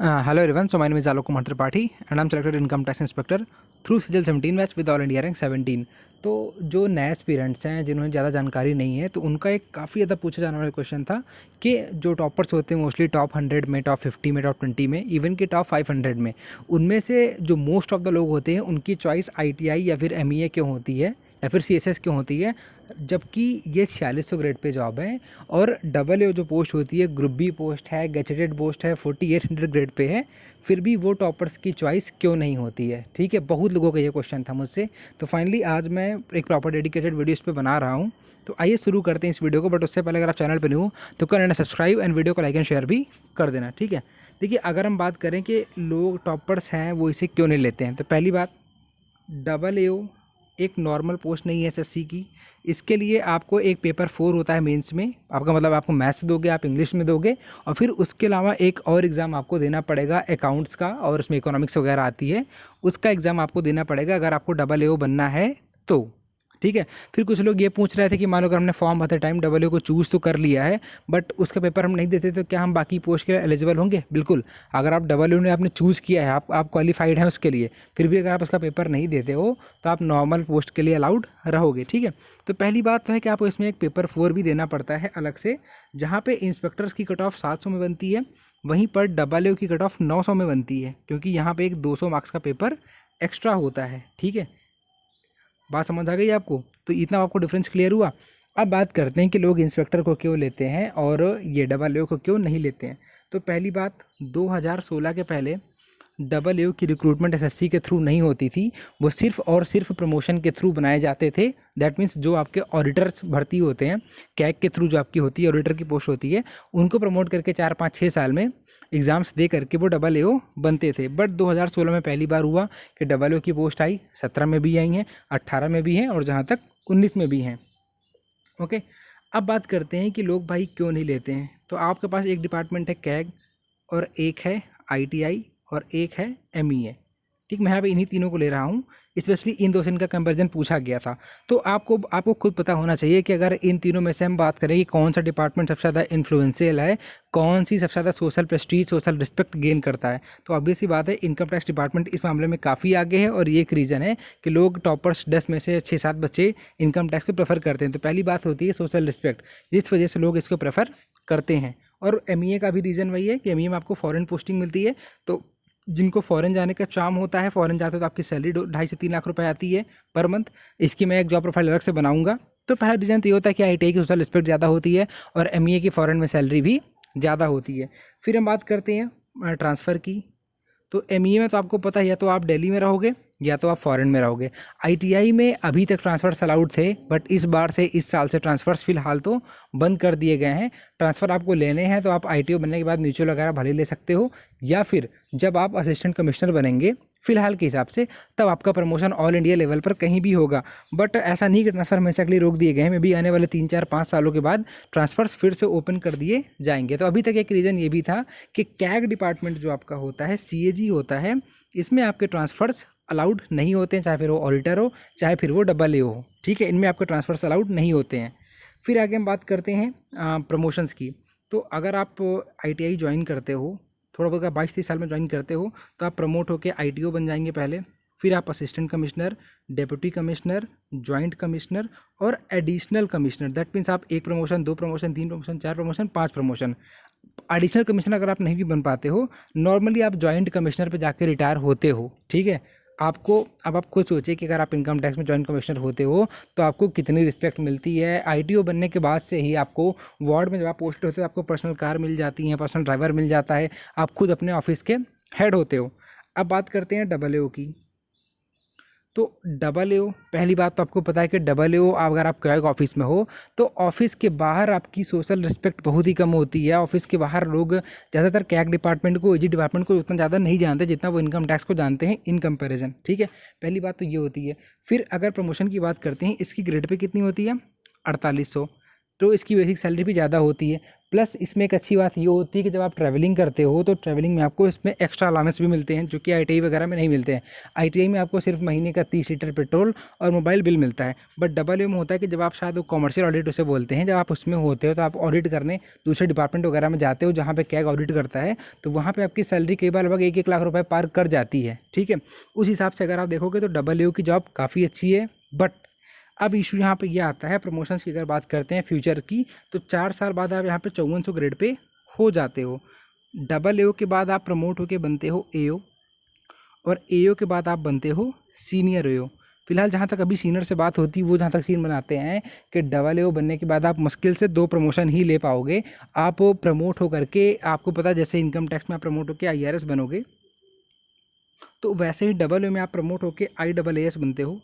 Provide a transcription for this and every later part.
Hello everyone, so my name is Alok Kumar Tripathi and I'm selected income tax inspector through CGL 17 batch with all India rank 17। तो जो नए aspirants हैं जिन्होंने ज़्यादा जानकारी नहीं है तो उनका एक काफ़ी ज़्यादा पूछा जाने वाला क्वेश्चन था कि जो टॉपर्स होते हैं मोस्टली टॉप 100 में, टॉप 50 में, टॉप 20 में, इवन कि टॉप 500 में, उनमें से जो मोस्ट ऑफ द लोग होते हैं उनकी चॉइस ITI या फिर MEA क्यों होती है या फिर CSS क्यों होती है, जबकि ये 4600 ग्रेड पे जॉब है और AA जो पोस्ट होती है ग्रुप बी पोस्ट है, गैजेटेड पोस्ट है, 4800 ग्रेड पे है, फिर भी वो टॉपर्स की चॉइस क्यों नहीं होती है। ठीक है, बहुत लोगों का ये क्वेश्चन था मुझसे, तो फाइनली आज मैं एक प्रॉपर डेडिकेटेड वीडियो इस पर बना रहा हूँ। तो आइए शुरू करते हैं इस वीडियो को, बट उससे पहले अगर आप चैनल पर न्यू हो तो कर लेना सब्सक्राइब एंड वीडियो को लाइक एंड शेयर भी कर देना। ठीक है, देखिए अगर हम बात करें कि लोग टॉपर्स हैं वो इसे क्यों नहीं लेते हैं, तो पहली बात, AA एक नॉर्मल पोस्ट नहीं है SSC की। इसके लिए आपको एक पेपर 4 होता है मेंस में, आपका मतलब आपको मैथ्स दोगे, आप इंग्लिश में दोगे, और फिर उसके अलावा एक और एग्ज़ाम आपको देना पड़ेगा अकाउंट्स का, और उसमें इकोनॉमिक्स वगैरह आती है, उसका एग्ज़ाम आपको देना पड़ेगा अगर आपको AA बनना है तो। ठीक है, फिर कुछ लोग ये पूछ रहे थे कि मान लो अगर हमने फॉर्म भरते टाइम AA को चूज़ तो कर लिया है बट उसका पेपर हम नहीं देते तो क्या हम बाकी पोस्ट के लिए एलिजिबल होंगे? बिल्कुल। अगर आप AA ने आपने चूज़ किया है, आप क्वालिफाइड हैं उसके लिए, फिर भी अगर आप उसका पेपर नहीं देते हो तो आप नॉर्मल पोस्ट के लिए अलाउड रहोगे। ठीक है, तो पहली बात तो है कि आपको इसमें एक पेपर 4 भी देना पड़ता है अलग से, जहाँ पे इंस्पेक्टर्स की कट ऑफ 700 में बनती है, वहीं पर AA की कट ऑफ 900 में बनती है, क्योंकि यहाँ पे एक 200 मार्क्स का पेपर एक्स्ट्रा होता है। ठीक है, बात समझ आ गई आपको? तो इतना आपको डिफरेंस क्लियर हुआ। अब बात करते हैं कि लोग इंस्पेक्टर को क्यों लेते हैं और ये AA को क्यों नहीं लेते हैं। तो पहली बात, 2016 के पहले AA की रिक्रूटमेंट SSC के थ्रू नहीं होती थी, वो सिर्फ और सिर्फ प्रमोशन के थ्रू बनाए जाते थे। दैट मीन्स जो आपके ऑडिटर्स भर्ती होते हैं, कैग के थ्रू जो आपकी होती है, ऑडिटर की पोस्ट होती है, उनको प्रमोट करके 4-5-6 साल में एग्ज़ाम्स दे करके वो AA बनते थे। बट 2016 में पहली बार हुआ कि AA की पोस्ट आई, 17 में भी आई हैं, 18 में भी हैं और जहाँ तक 19 में भी हैं। ओके, अब बात करते हैं कि लोग भाई क्यों नहीं लेते हैं। तो आपके पास एक डिपार्टमेंट है कैग, और एक है ITI, और एक है MEA। ठीक, मैं यहाँ पे इन्हीं तीनों को ले रहा हूँ, स्पेशली इन दो से इनका कंपैरिजन पूछा गया था। तो आपको खुद पता होना चाहिए कि अगर इन तीनों में से हम बात करें कि कौन सा डिपार्टमेंट सबसे ज़्यादा इन्फ्लुएंशियल है, कौन सी सबसे ज़्यादा social Prestige, social respect gain करता है, तो ऑब्वियस सी बात है इनकम टैक्स डिपार्टमेंट इस मामले में काफ़ी आगे है। और ये एक रीज़न है कि लोग टॉपर्स 10 में से 6-7 बच्चे इनकम टैक्स को प्रेफर करते हैं। तो पहली बात होती है सोशल रिस्पेक्ट, जिस वजह से लोग इसको प्रेफर करते हैं। और MEA का भी रीज़न वही है कि MEA में आपको फॉरेन पोस्टिंग मिलती है, तो जिनको फॉरेन जाने का चार्म होता है, फॉरेन जाते हो तो आपकी सैलरी 2.5 से 3 लाख रुपए आती है पर मंथ। इसकी मैं एक जॉब प्रोफाइल अलग से बनाऊंगा। तो पहला रीज़न तो ये होता है कि ITI की सोशल रिस्पेक्ट ज़्यादा होती है और MEA की फॉरेन में सैलरी भी ज़्यादा होती है। फिर हम बात करते हैं ट्रांसफ़र की। तो MEA में तो आपको पता है, या तो आप दिल्ली में रहोगे या तो आप फॉरेन में रहोगे। ITI में अभी तक ट्रांसफ़र्स अलाउड थे, बट इस बार से, इस साल से ट्रांसफ़र्स फिलहाल तो बंद कर दिए गए हैं। ट्रांसफ़र आपको लेने हैं तो आप ITO बनने के बाद म्यूचुअल वगैरह भले ले सकते हो, या फिर जब आप असिस्टेंट कमिश्नर बनेंगे फिलहाल के हिसाब से, तब आपका प्रमोशन ऑल इंडिया लेवल पर कहीं भी होगा। बट ऐसा नहीं कि ट्रांसफ़र हमेशा के लिए रोक दिए गए हैं, मे भी आने वाले 3-4-5 सालों के बाद ट्रांसफ़र्स फिर से ओपन कर दिए जाएंगे। तो अभी तक एक रीज़न ये भी था कि कैग डिपार्टमेंट जो आपका होता है, CAG होता है, इसमें आपके ट्रांसफ़र्स अलाउड नहीं होते हैं, चाहे फिर वो ऑडिटर हो, चाहे फिर वो AA हो। ठीक है, इनमें आपके ट्रांसफ़र्स अलाउड नहीं होते हैं। फिर आगे हम बात करते हैं प्रमोशंस की। तो अगर आप ITI ज्वाइन करते हो, थोड़ा बहुत 22-23 साल में ज्वाइन करते हो, तो आप प्रमोट होकर ITO बन जाएंगे पहले, फिर आप assistant commissioner, deputy commissioner, joint commissioner और एडिशनल कमिश्नर। दैट मीन्स आप 1 promotion, 2 promotion, 3 promotion, 4 promotion, 5 promotion. Additional commissioner अगर आप नहीं भी बन पाते हो, नॉर्मली आप जॉइंट कमिश्नर पे जाके रिटायर होते हो। ठीक है, आपको, अब आप खुद सोचिए कि अगर आप इनकम टैक्स में जॉइंट कमिश्नर होते हो तो आपको कितनी रिस्पेक्ट मिलती है। ITO बनने के बाद से ही आपको वार्ड में जब आप पोस्ट होते हो आपको पर्सनल कार मिल जाती है, पर्सनल ड्राइवर मिल जाता है, आप खुद अपने ऑफिस के हेड होते हो। अब बात करते हैं AA की। तो AA, पहली बात तो आपको पता है कि AA अगर आप कैग ऑफिस में हो तो ऑफिस के बाहर आपकी सोशल रिस्पेक्ट बहुत ही कम होती है। ऑफिस के बाहर लोग ज़्यादातर कैग डिपार्टमेंट को, AG डिपार्टमेंट को उतना ज़्यादा नहीं जानते जितना वो इनकम टैक्स को जानते हैं इन कंपैरिजन। ठीक है, पहली बात तो ये होती है। फिर अगर प्रमोशन की बात करते हैं, इसकी ग्रेड पे कितनी होती है? 4800। तो इसकी बेसिक सैलरी भी ज़्यादा होती है। प्लस इसमें एक अच्छी बात ये होती है कि जब आप ट्रैवलिंग करते हो तो ट्रैवलिंग में आपको इसमें एक्स्ट्रा अलाउंस भी मिलते हैं, जो कि ITI वगैरह में नहीं मिलते हैं। ITI में आपको सिर्फ महीने का 30 लीटर पेट्रोल और मोबाइल बिल मिलता है। बट डबल में होता है कि जब आप शायद कॉमर्शियल ऑडिट उसे बोलते हैं, जब आप उसमें होते हो तो आप ऑडिट करने दूसरे डिपार्टमेंट वगैरह में जाते हो जहाँ पे कैग ऑडिट करता है, तो वहाँ पे आपकी सैलरी कई बार लगभग 1-1 लाख रुपए पार कर जाती है। ठीक है, उस हिसाब से अगर आप देखोगे तो डबल की जॉब काफ़ी अच्छी है। बट अब इशू यहाँ पे ये आता है प्रमोशंस की, अगर बात करते हैं फ्यूचर की, तो 4 साल बाद आप यहाँ पे 5400 ग्रेड पे हो जाते हो। डबल AO के बाद आप प्रमोट होके बनते हो AO, और AO के बाद आप बनते हो सीनियर AO। फिलहाल जहाँ तक अभी सीनियर से बात होती है, वो जहाँ तक सीन बनाते हैं कि डबल AO बनने के बाद आप मुश्किल से 2 प्रमोशन ही ले पाओगे। आप प्रमोट होकर के, आपको पता है जैसे इनकम टैक्स में आप प्रमोट होकर IRS बनोगे, तो वैसे ही डबल AO में आप प्रमोट होकर IAAS बनते हो,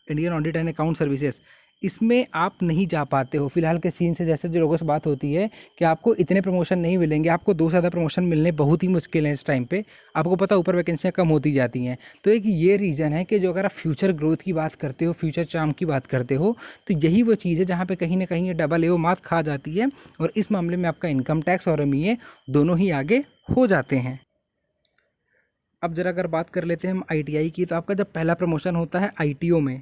Indian audit and account services. इसमें आप नहीं जा पाते हो फिलहाल के सीन से। जैसे जो लोगों से बात होती है कि आपको इतने प्रमोशन नहीं मिलेंगे, आपको 2 से ज़्यादा प्रमोशन मिलने बहुत ही मुश्किल है इस टाइम पे। आपको पता ऊपर वैकेंसियाँ कम होती जाती हैं। तो एक ये रीज़न है कि जो अगर आप फ्यूचर ग्रोथ की बात करते हो, फ्यूचर चार्म की बात करते हो, तो यही वो चीज़ है जहाँ पे कहीं ना कहीं ये डबल AO मात खा जाती है, और इस मामले में आपका इनकम टैक्स और ME दोनों ही आगे हो जाते हैं। अब ज़रा अगर बात कर लेते हैं हम ITI की, तो आपका जब पहला प्रमोशन होता है ITO में,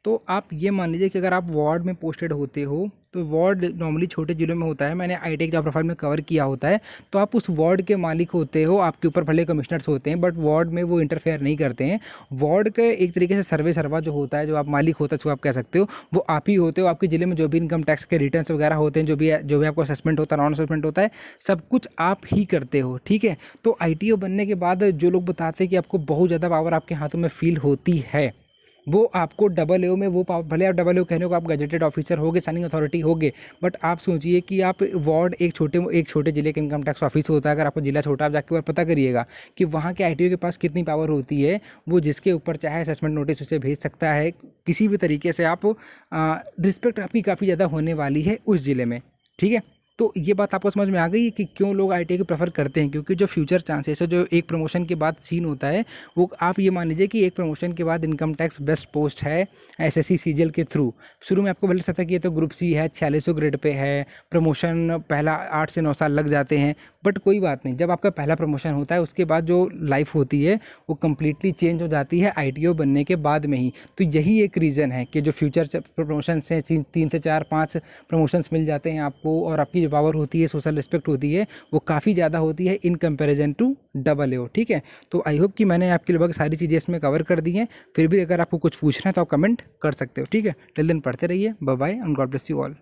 तो आप ये मान लीजिए कि अगर आप वार्ड में पोस्टेड होते हो, तो वार्ड नॉर्मली छोटे ज़िलों में होता है, मैंने ITI का प्रोफाइल में कवर किया होता है। तो आप उस वार्ड के मालिक होते हो, आपके ऊपर भले कमिश्नर्स होते हैं, बट वार्ड में वो इंटरफेयर नहीं करते हैं। वार्ड के एक तरीके से सर्वा जो होता है, जो आप मालिक होता है उसको आप कह सकते हो, वो आप ही होते हो। आपके ज़िले में जो भी इनकम टैक्स के रिटर्न्स वगैरह होते हैं, जो भी आपको असेसमेंट होता है, नॉन असेसमेंट होता है, सब कुछ आप ही करते हो। ठीक है, तो ITO बनने के बाद जो लोग बताते हैं कि आपको बहुत ज़्यादा पावर आपके हाथों में फील होती है, वो आपको डबल AO में वो पावर, भले आप डबल AO कहने को आप गजेटेड ऑफिसर होगे, साइनिंग अथॉरिटी होगे, बट आप सोचिए कि आप वार्ड एक छोटे ज़िले के इनकम टैक्स ऑफिस होता है। अगर आपको जिला छोटा, आप जाके बार पता करिएगा कि वहाँ के ITO के पास कितनी पावर होती है। वो जिसके ऊपर चाहे असेसमेंट नोटिस उसे भेज सकता है, किसी भी तरीके से आप रिस्पेक्ट आपकी काफ़ी ज़्यादा होने वाली है उस ज़िले में। ठीक है, तो ये बात आपको समझ में आ गई कि क्यों लोग ITI को प्रेफर करते हैं, क्योंकि जो फ्यूचर चांसेस है, जो एक प्रमोशन के बाद सीन होता है, वो आप ये मान लीजिए कि एक प्रमोशन के बाद इनकम टैक्स बेस्ट पोस्ट है SSC CGL के थ्रू। शुरू में आपको बोल सकता है कि ये तो ग्रुप C है, 4600 ग्रेड पे है, प्रमोशन पहला 8 से 9 साल लग जाते हैं, बट कोई बात नहीं। जब आपका पहला प्रमोशन होता है, उसके बाद जो लाइफ होती है वो कम्प्लीटली चेंज हो जाती है ITO बनने के बाद में ही। तो यही एक रीज़न है कि जो फ्यूचर प्रमोशन हैं, 3 से 4-5 प्रमोशंस मिल जाते हैं आपको, और आपकी जो पावर होती है, सोशल रिस्पेक्ट होती है, वो काफ़ी ज़्यादा होती है in comparison to double AO। ठीक है, तो आई होप कि मैंने आपकी लगभग सारी चीज़ें इसमें कवर कर दी हैं। फिर भी अगर आपको कुछ पूछना है तो आप कमेंट कर सकते हो। ठीक है, टिल देन पढ़ते रहिए, bye bye and God bless you all.